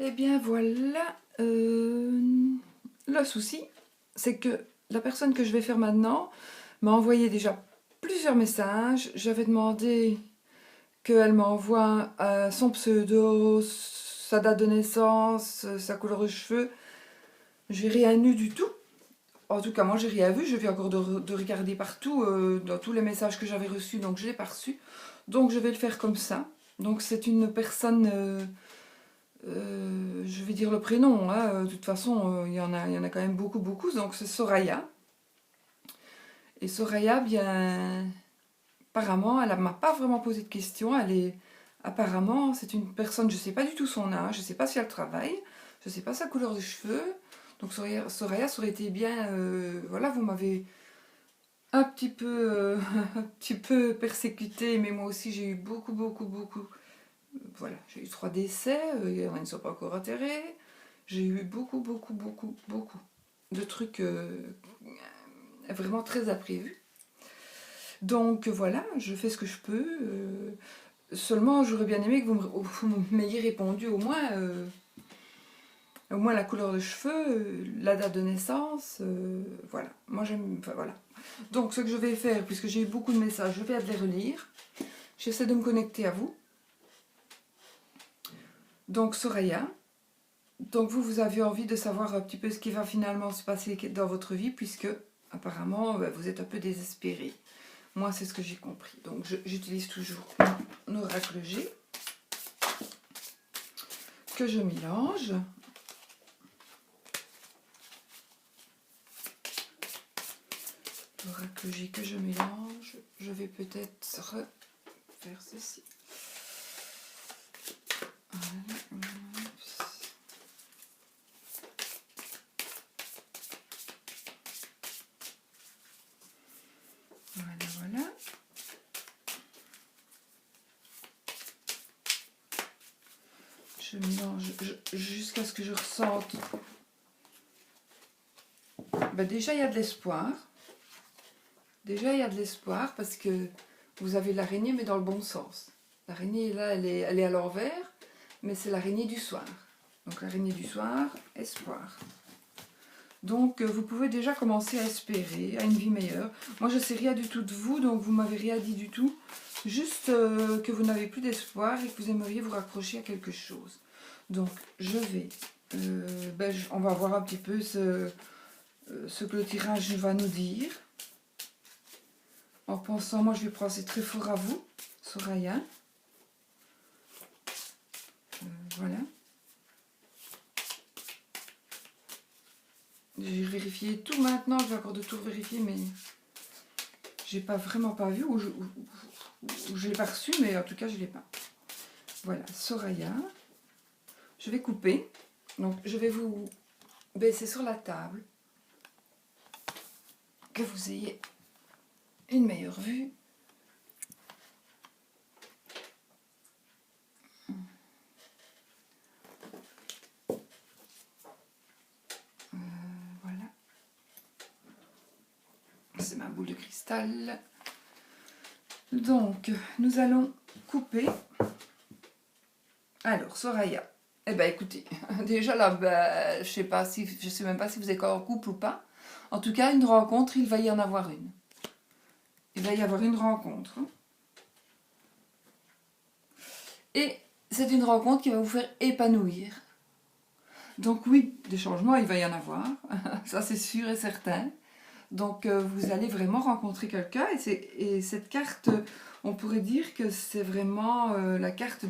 Eh bien voilà, le souci, c'est que la personne que je vais faire maintenant m'a envoyé déjà plusieurs messages. J'avais demandé qu'elle m'envoie son pseudo, sa date de naissance, sa couleur de cheveux. J'ai rien eu du tout. En tout cas, moi, j'ai rien vu. Je viens encore de regarder partout, dans tous les messages que j'avais reçus, donc je l'ai pas reçu. Donc je vais le faire comme ça. Donc c'est une personne... je vais dire le prénom, hein. De toute façon, il y en a quand même beaucoup, beaucoup. Donc c'est Soraya. Et Soraya, bien, apparemment, elle ne m'a pas vraiment posé de questions. Apparemment, c'est une personne, je ne sais pas du tout son âge, je ne sais pas si elle travaille, je ne sais pas sa couleur de cheveux. Donc Soraya, ça aurait été bien, voilà, vous m'avez un petit peu, un petit peu persécuté, mais moi aussi j'ai eu beaucoup, beaucoup, beaucoup. Voilà, j'ai eu 3 décès, il y en a qui ne sont pas encore enterrés. J'ai eu beaucoup, beaucoup, beaucoup, beaucoup de trucs vraiment très imprévus. Donc voilà, je fais ce que je peux. Seulement, j'aurais bien aimé que vous m'ayez répondu au moins la couleur de cheveux, la date de naissance. Voilà, moi j'aime. Enfin voilà. Donc ce que je vais faire, puisque j'ai eu beaucoup de messages, je vais les relire. J'essaie de me connecter à vous. Donc Soraya. Donc vous avez envie de savoir un petit peu ce qui va finalement se passer dans votre vie, puisque apparemment vous êtes un peu désespéré. Moi c'est ce que j'ai compris. Donc j'utilise toujours mon oracle G, que je mélange. L'oracle G que je mélange. Je vais peut-être faire ceci. Voilà. Voilà. Je mélange jusqu'à ce que je ressente. Ben déjà, il y a de l'espoir. Déjà, il y a de l'espoir parce que vous avez l'araignée, mais dans le bon sens. L'araignée, là, elle est à l'envers, mais c'est l'araignée du soir. Donc, l'araignée du soir, espoir. Donc, vous pouvez déjà commencer à espérer, à une vie meilleure. Moi, je ne sais rien du tout de vous, donc vous ne m'avez rien dit du tout. Juste que vous n'avez plus d'espoir et que vous aimeriez vous raccrocher à quelque chose. Donc, je vais... on va voir un petit peu ce que le tirage va nous dire. En pensant, moi, je vais penser très fort à vous, Soraya. Voilà. J'ai vérifié tout maintenant, je vais encore de tout vérifier, mais j'ai vraiment pas vu, ou je l'ai pas reçu, mais en tout cas je l'ai pas. Voilà, Soraya. Je vais couper, donc je vais vous baisser sur la table, que vous ayez une meilleure vue. Voilà. C'est ma boule de cristal. Donc, nous allons couper. Alors, Soraya. Eh ben, écoutez, déjà là, ben, je sais même pas si vous êtes en couple ou pas. En tout cas, une rencontre, il va y en avoir une. Il va y avoir une rencontre. Et c'est une rencontre qui va vous faire épanouir. Donc oui, des changements, il va y en avoir. Ça, c'est sûr et certain. Donc, vous allez vraiment rencontrer quelqu'un. Et cette carte, on pourrait dire que c'est vraiment la carte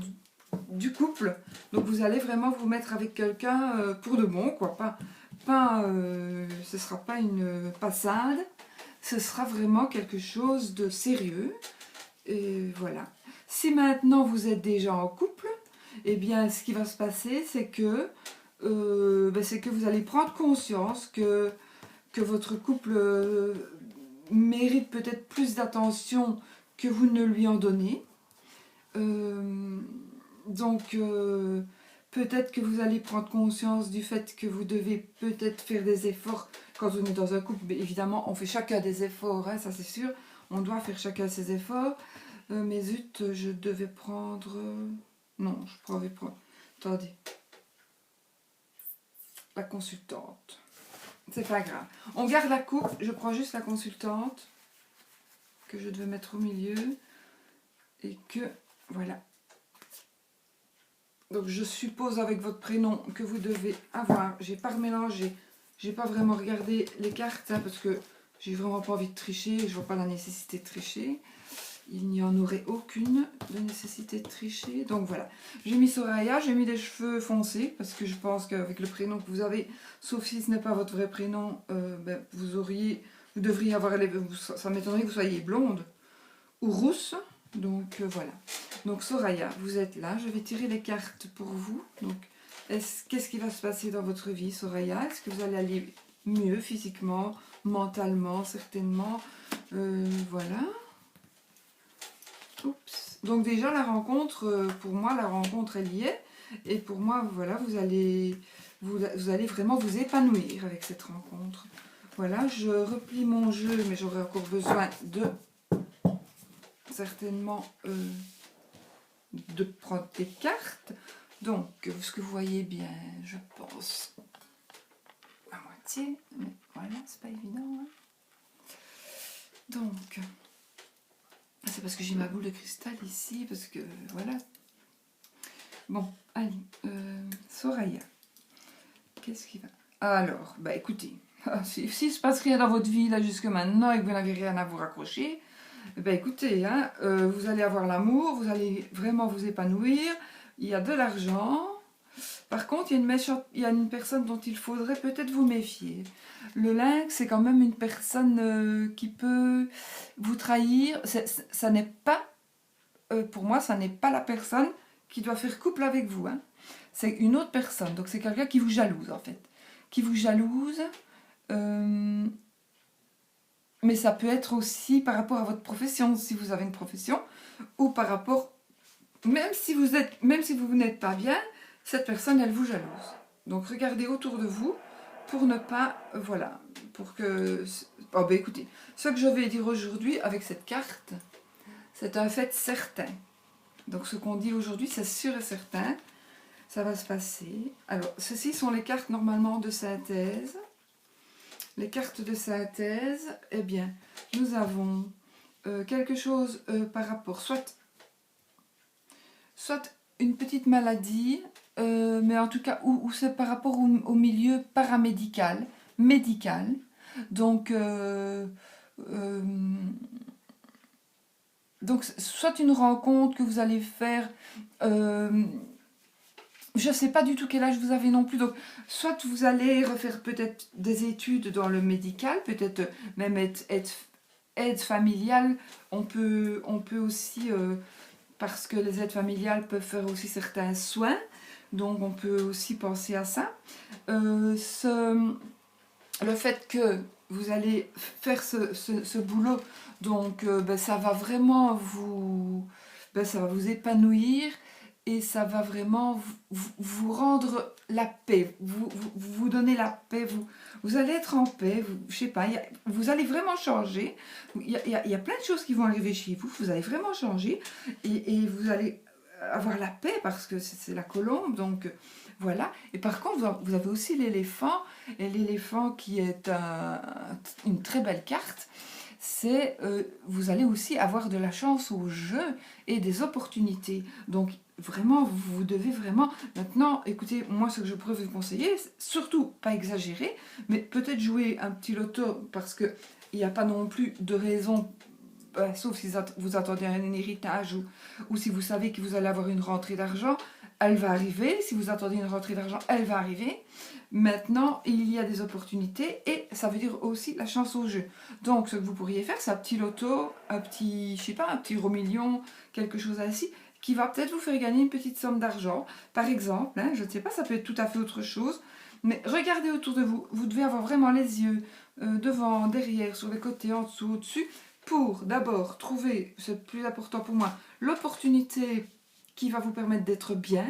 du couple. Donc, vous allez vraiment vous mettre avec quelqu'un pour de bon, quoi. Ce ne sera pas une passade. Ce sera vraiment quelque chose de sérieux. Et voilà. Si maintenant vous êtes déjà en couple, eh bien, ce qui va se passer, c'est que vous allez prendre conscience que votre couple mérite peut-être plus d'attention que vous ne lui en donnez. Donc, peut-être que vous allez prendre conscience du fait que vous devez peut-être faire des efforts quand on est dans un couple. Mais évidemment, on fait chacun des efforts, hein, ça c'est sûr. On doit faire chacun ses efforts. Mais zut, je devais prendre... Non, je pourrais prendre... Attendez. la consultante. C'est pas grave. On garde la coupe, je prends juste la consultante que je devais mettre au milieu et que voilà. Donc je suppose avec votre prénom que vous devez avoir, j'ai pas remélangé, j'ai pas vraiment regardé les cartes hein, parce que j'ai vraiment pas envie de tricher, je vois pas la nécessité de tricher. Il n'y en aurait aucune de nécessité de tricher. Donc voilà, j'ai mis Soraya, j'ai mis des cheveux foncés parce que je pense qu'avec le prénom que vous avez, sauf si ce n'est pas votre vrai prénom, vous devriez avoir, ça m'étonnerait que vous soyez blonde ou rousse. Donc voilà. Donc Soraya, vous êtes là, je vais tirer les cartes pour vous. Donc qu'est-ce qui va se passer dans votre vie, Soraya? Est-ce que vous allez aller mieux physiquement, mentalement, certainement? Voilà. Oups. Donc déjà la rencontre, pour moi la rencontre elle y est. Et pour moi, voilà, vous allez vraiment vous épanouir avec cette rencontre. Voilà, je replie mon jeu, mais j'aurai encore besoin de certainement de prendre des cartes. Donc, ce que vous voyez bien, je pense, à moitié. Mais voilà, c'est pas évident. Hein. Donc, c'est parce que j'ai ma boule de cristal ici, parce que voilà. Bon, allez, Soraya, qu'est-ce qui va? Alors, bah écoutez, s'il ne se passe rien dans votre vie là jusque maintenant et que vous n'avez rien à vous raccrocher, bah écoutez, hein, vous allez avoir l'amour, vous allez vraiment vous épanouir, il y a de l'argent. Par contre, il y a une personne dont il faudrait peut-être vous méfier. Le lynx, c'est quand même une personne qui peut vous trahir. Ça n'est pas, pour moi, ça n'est pas la personne qui doit faire couple avec vous. Hein. C'est une autre personne. Donc c'est quelqu'un qui vous jalouse en fait. Qui vous jalouse. Mais ça peut être aussi par rapport à votre profession, si vous avez une profession, ou par rapport, même si vous n'êtes pas bien, cette personne, elle vous jalouse. Donc regardez autour de vous pour ne pas, voilà, pour que... Oh ben écoutez, ce que je vais dire aujourd'hui avec cette carte, c'est un fait certain. Donc ce qu'on dit aujourd'hui, c'est sûr et certain, ça va se passer. Alors, ceci sont les cartes normalement de synthèse. Les cartes de synthèse, eh bien, nous avons quelque chose par rapport, soit une petite maladie, mais en tout cas, où c'est par rapport au milieu paramédical, médical. Donc, soit une rencontre que vous allez faire, je ne sais pas du tout quel âge vous avez non plus, donc soit vous allez refaire peut-être des études dans le médical, peut-être même être aide familiale, on peut aussi, parce que les aides familiales peuvent faire aussi certains soins, donc on peut aussi penser à ça. Le fait que vous allez faire ce boulot, donc ça va vraiment ça va vous épanouir et ça va vraiment vous rendre la paix, vous donner la paix, vous allez être en paix, je sais pas, vous allez vraiment changer, il y a plein de choses qui vont arriver chez vous, vous allez vraiment changer et vous allez avoir la paix parce que c'est la colombe, donc voilà. Et par contre, vous avez aussi l'éléphant, et l'éléphant qui est une très belle carte, c'est vous allez aussi avoir de la chance au jeu et des opportunités. Donc vraiment, vous devez vraiment... Maintenant, écoutez, moi ce que je pourrais vous conseiller, surtout pas exagérer, mais peut-être jouer un petit loto parce qu'il n'y a pas non plus de raison... sauf si vous attendez un héritage ou si vous savez que vous allez avoir une rentrée d'argent, elle va arriver. Si vous attendez une rentrée d'argent, elle va arriver. Maintenant, il y a des opportunités et ça veut dire aussi la chance au jeu. Donc, ce que vous pourriez faire, c'est un petit loto, un petit, je sais pas, un petit gros million, quelque chose ainsi, qui va peut-être vous faire gagner une petite somme d'argent. Par exemple, hein, je ne sais pas, ça peut être tout à fait autre chose. Mais regardez autour de vous. Vous devez avoir vraiment les yeux devant, derrière, sur les côtés, en dessous, au-dessus, pour d'abord trouver, c'est le plus important pour moi, l'opportunité qui va vous permettre d'être bien,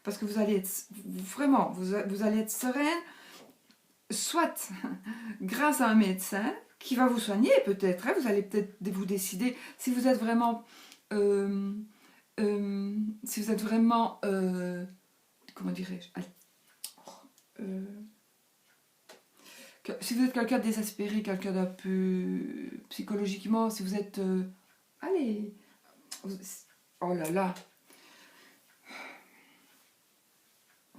parce que vous allez être vraiment, vous allez être sereine, soit grâce à un médecin qui va vous soigner peut-être, hein, vous allez peut-être vous décider si vous êtes vraiment, comment dirais-je, Si vous êtes quelqu'un de désespéré, quelqu'un d'un peu psychologiquement, si vous êtes... allez, oh là là,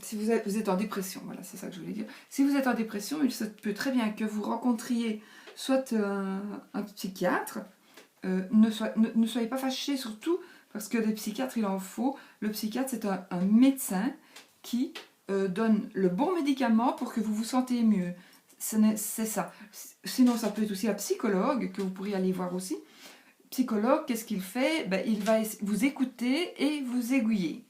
si vous êtes en dépression, voilà, c'est ça que je voulais dire. Si vous êtes en dépression, il se peut très bien que vous rencontriez soit un psychiatre, ne soyez pas fâchés, surtout parce que des psychiatres, il en faut. Le psychiatre, c'est un médecin qui donne le bon médicament pour que vous vous sentiez mieux. C'est ça. Sinon, ça peut être aussi un psychologue que vous pourriez aller voir aussi. Psychologue, qu'est-ce qu'il fait? Ben, il va vous écouter et vous aiguiller.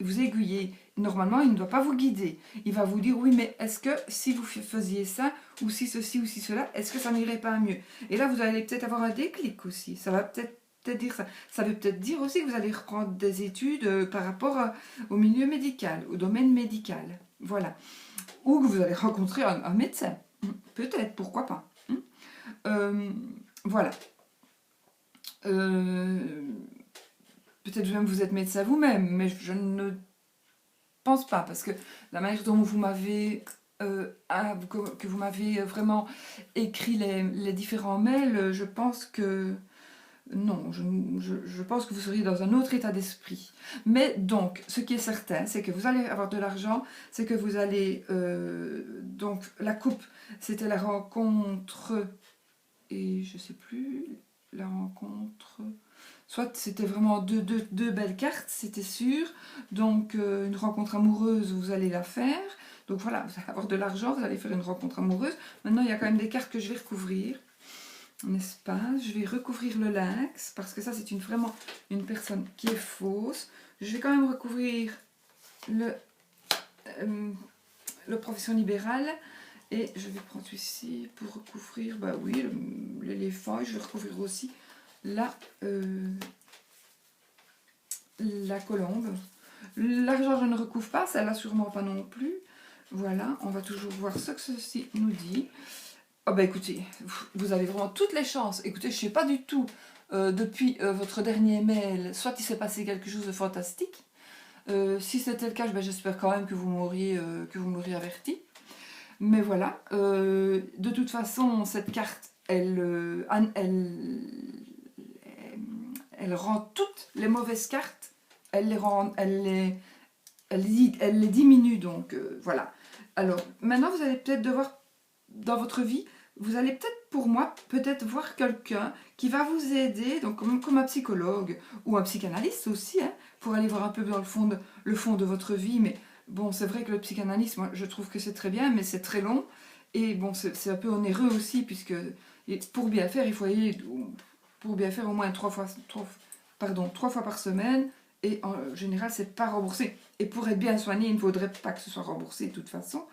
Vous aiguiller. Normalement, il ne doit pas vous guider. Il va vous dire, oui, mais est-ce que si vous faisiez ça, ou si ceci, ou si cela, est-ce que ça n'irait pas mieux? Et là, vous allez peut-être avoir un déclic aussi. Ça va peut-être dire ça. Ça veut peut-être dire aussi que vous allez reprendre des études par rapport au milieu médical, au domaine médical. Voilà. Ou que vous allez rencontrer un médecin. Peut-être, pourquoi pas. Voilà. Peut-être même vous êtes médecin vous-même, mais je ne pense pas, parce que la manière dont vous m'avez que vous m'avez vraiment écrit les différents mails, je pense que non, je pense que vous seriez dans un autre état d'esprit. Mais donc, ce qui est certain, c'est que vous allez avoir de l'argent, c'est que vous allez... donc, la coupe, c'était la rencontre... Et je sais plus... La rencontre... Soit c'était vraiment deux belles cartes, c'était sûr. Donc, une rencontre amoureuse, vous allez la faire. Donc voilà, vous allez avoir de l'argent, vous allez faire une rencontre amoureuse. Maintenant, il y a quand même des cartes que je vais recouvrir. N'est-ce pas? Je vais recouvrir le lynx, parce que ça, c'est vraiment une personne qui est fausse. Je vais quand même recouvrir le profession libérale. Et je vais prendre celui-ci pour recouvrir, bah oui, l'éléphant. Et je vais recouvrir aussi la colombe. L'argent, je ne recouvre pas, celle-là sûrement pas non plus. Voilà, on va toujours voir ce que ceci nous dit. Oh bah écoutez, vous avez vraiment toutes les chances. Écoutez, je ne sais pas du tout, depuis votre dernier mail, soit il s'est passé quelque chose de fantastique. Si c'était le cas, ben, j'espère quand même que vous m'auriez averti. Mais voilà, de toute façon, cette carte, elle rend toutes les mauvaises cartes, elle les diminue, donc voilà. Alors, maintenant, vous allez peut-être devoir, dans votre vie, vous allez peut-être, pour moi, peut-être voir quelqu'un qui va vous aider, donc comme un psychologue ou un psychanalyste aussi, hein, pour aller voir un peu dans le fond de votre vie. Mais bon, c'est vrai que le psychanalyste, moi, je trouve que c'est très bien, mais c'est très long. Et bon, c'est un peu onéreux aussi, puisque pour bien faire, il faut aller, pour bien faire au moins 3 fois par semaine. Et en général, c'est pas remboursé. Et pour être bien soigné, il ne faudrait pas que ce soit remboursé de toute façon.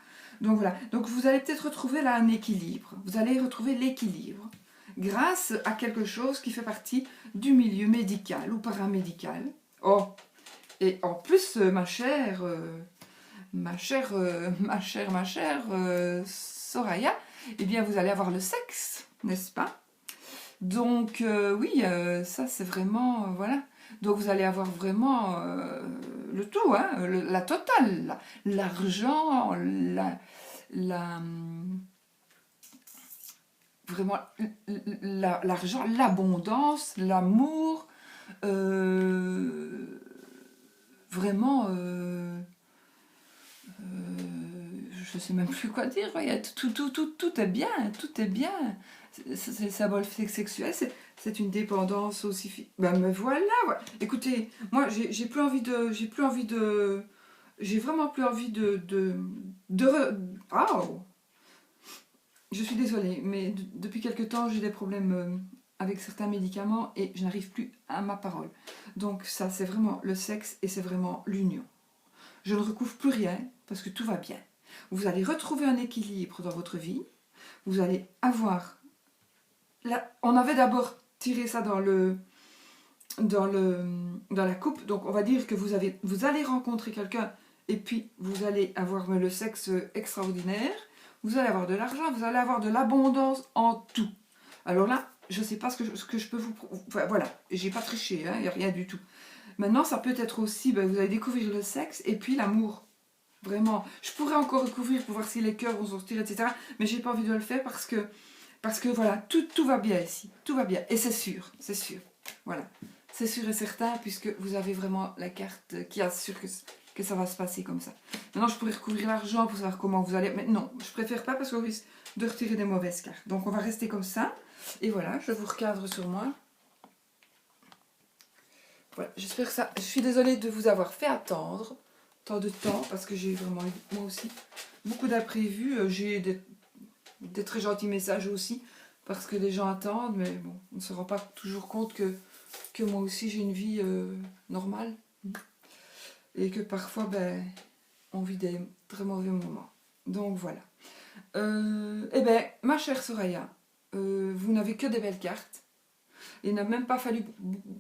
Donc voilà, donc vous allez peut-être retrouver là un équilibre. Vous allez retrouver l'équilibre grâce à quelque chose qui fait partie du milieu médical ou paramédical. Oh, et en plus, ma chère Soraya, eh bien vous allez avoir le sexe, n'est-ce pas? Donc oui, ça c'est vraiment, voilà. Donc vous allez avoir vraiment le tout, hein, la totale, l'argent, vraiment l'argent, l'abondance, l'amour, vraiment, je sais même plus quoi dire. Tout est bien, tout est bien. C'est symbole sexuel, c'est une dépendance aussi. Ben me voilà. Écoutez, moi j'ai vraiment plus envie oh, je suis désolée, mais depuis quelque temps j'ai des problèmes avec certains médicaments et je n'arrive plus à ma parole. Donc ça, c'est vraiment le sexe et c'est vraiment l'union. Je ne recouvre plus rien parce que tout va bien. Vous allez retrouver un équilibre dans votre vie. Vous allez avoir... on avait d'abord tiré ça dans la coupe. Donc on va dire que vous allez rencontrer quelqu'un et puis vous allez avoir le sexe extraordinaire. Vous allez avoir de l'argent, vous allez avoir de l'abondance en tout. Alors là, je ne sais pas ce que je peux vous... Enfin, voilà, j'ai pas triché, il n'y a rien du tout. Maintenant, ça peut être aussi, vous allez découvrir le sexe et puis l'amour. Vraiment. Je pourrais encore recouvrir pour voir si les cœurs vont sortir, etc. Mais j'ai pas envie de le faire parce que voilà, tout va bien ici. Tout va bien. Et c'est sûr, c'est sûr. Voilà. C'est sûr et certain puisque vous avez vraiment la carte qui assure que ça va se passer comme ça. Maintenant, je pourrais recouvrir l'argent pour savoir comment vous allez... Mais non, je préfère pas parce qu'on risque de retirer des mauvaises cartes. Donc, on va rester comme ça. Et voilà, je vous recadre sur moi. Voilà, j'espère que ça... Je suis désolée de vous avoir fait attendre tant de temps parce que j'ai vraiment eu, moi aussi, beaucoup d'imprévus. J'ai des très gentils messages aussi parce que les gens attendent, mais bon, on ne se rend pas toujours compte que moi aussi j'ai une vie normale et que parfois ben, on vit des très mauvais moments. Donc voilà. Eh bien, ma chère Soraya, vous n'avez que des belles cartes. Il n'a même pas fallu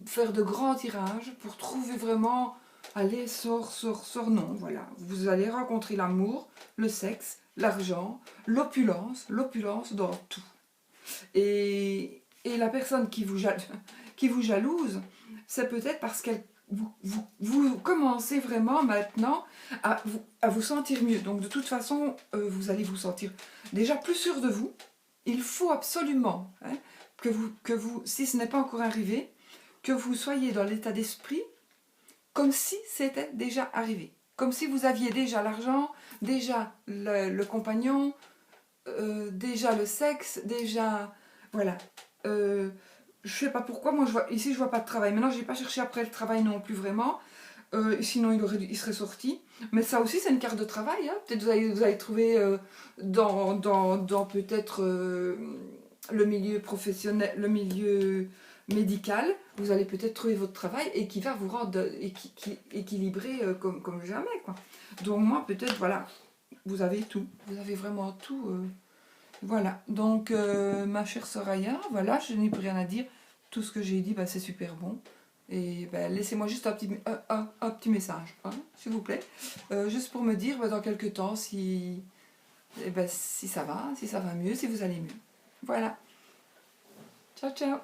faire de grands tirages pour trouver vraiment, allez, sort, non, voilà. Vous allez rencontrer l'amour, le sexe, l'argent, l'opulence dans tout. Et la personne qui vous jalouse, c'est peut-être parce qu'elle vous commencez vraiment maintenant à vous sentir mieux. Donc de toute façon, vous allez vous sentir déjà plus sûr de vous. Il faut absolument que vous, si ce n'est pas encore arrivé, que vous soyez dans l'état d'esprit comme si c'était déjà arrivé. Comme si vous aviez déjà l'argent, déjà le compagnon, déjà le sexe, déjà... Voilà. Je sais pas pourquoi, moi ici je vois pas de travail. Maintenant, je n'ai pas cherché après le travail non plus vraiment. Sinon, il serait sorti. Mais ça aussi, c'est une carte de travail. Hein. Peut-être vous allez trouver dans peut-être le milieu professionnel, le milieu médical, vous allez peut-être trouver votre travail et qui va vous rendre équilibré comme jamais. Quoi. Donc moi, peut-être, voilà, vous avez tout. Vous avez vraiment tout. Voilà. Donc, ma chère Soraya, voilà, je n'ai plus rien à dire. Tout ce que j'ai dit, bah, c'est super bon. Et bah, laissez-moi juste un petit message, hein, s'il vous plaît. Juste pour me dire bah, dans quelques temps si ça va mieux, si vous allez mieux. Voilà. Ciao, ciao.